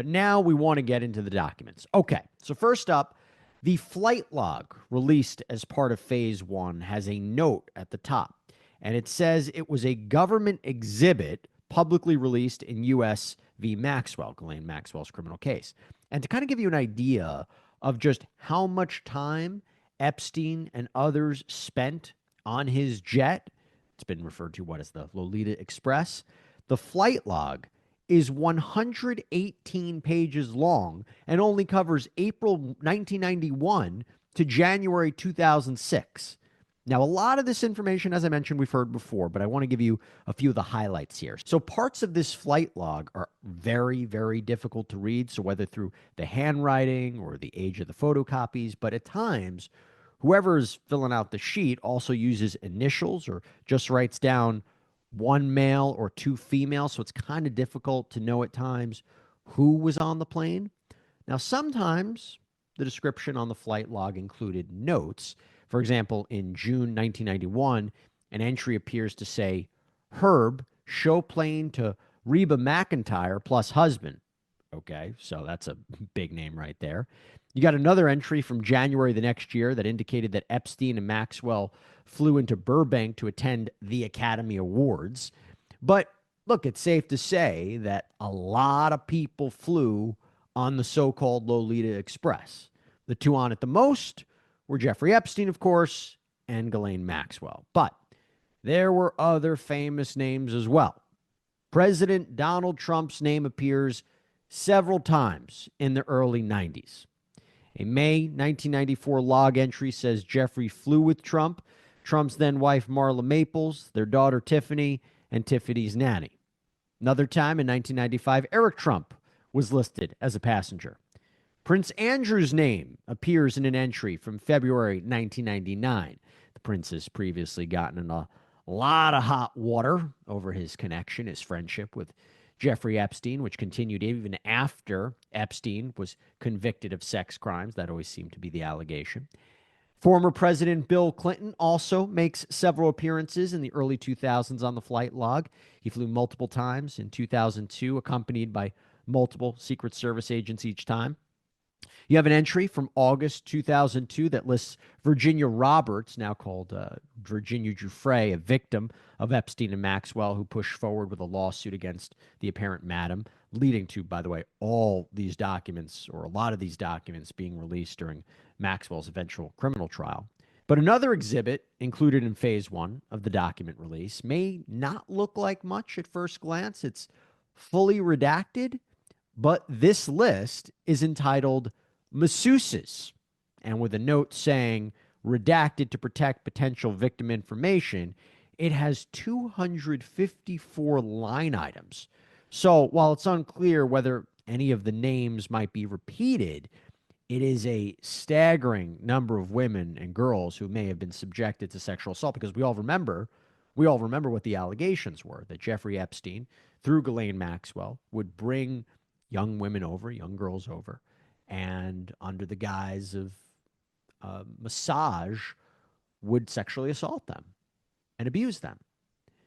But now we want to get into the documents. Okay, so first up, the flight log released as part of phase one has a note at the top, and it says it was a government exhibit publicly released in U.S. v. Maxwell, Ghislaine Maxwell's criminal case. And to kind of give you an idea of just how much time Epstein and others spent on his jet, it's been referred to what as the Lolita Express, the flight log is 118 pages long and only covers April 1991 to January 2006. Now, a lot of this information, as I mentioned, we've heard before, but I want to give you a few of the highlights here. So, parts of this flight log are very, very difficult to read. So, whether through the handwriting or the age of the photocopies, but at times, whoever's filling out the sheet also uses initials or just writes down one male or two female. So, it's kind of difficult to know at times who was on the plane. Now, sometimes the description on the flight log included notes. For example, in June 1991, an entry appears to say, Herb, show plane to Reba McEntire plus husband. Okay, so that's a big name right there. You got another entry from January the next year that indicated that Epstein and Maxwell flew into Burbank to attend the Academy Awards. But look, it's safe to say that a lot of people flew on the so-called Lolita Express. The two on it the most were Jeffrey Epstein, of course, and Ghislaine Maxwell. But there were other famous names as well. President Donald Trump's name appears several times in the early 90s. A May 1994 log entry says Jeffrey flew with Trump, Trump's then wife Marla Maples, their daughter Tiffany, and Tiffany's nanny. Another time in 1995, Eric Trump was listed as a passenger. Prince Andrew's name appears in an entry from February 1999. The prince has previously gotten in a lot of hot water over his connection, his friendship with Jeffrey Epstein, which continued even after Epstein was convicted of sex crimes. That always seemed to be the allegation. Former President Bill Clinton also makes several appearances in the early 2000s on the flight log. He flew multiple times in 2002, accompanied by multiple Secret Service agents each time. You have an entry from August 2002 that lists Virginia Roberts, now called Virginia Giuffre, a victim of Epstein and Maxwell, who pushed forward with a lawsuit against the apparent madam, leading to, by the way, all these documents, or a lot of these documents, being released during Maxwell's eventual criminal trial. But another exhibit included in phase one of the document release may not look like much at first glance. It's fully redacted, but this list is entitled Masseuses, and with a note saying redacted to protect potential victim information, it has 254 line items. So while it's unclear whether any of the names might be repeated, it is a staggering number of women and girls who may have been subjected to sexual assault, because we all remember what the allegations were, that Jeffrey Epstein, through Ghislaine Maxwell, would bring young women over, young girls over, and under the guise of massage, would sexually assault them and abuse them.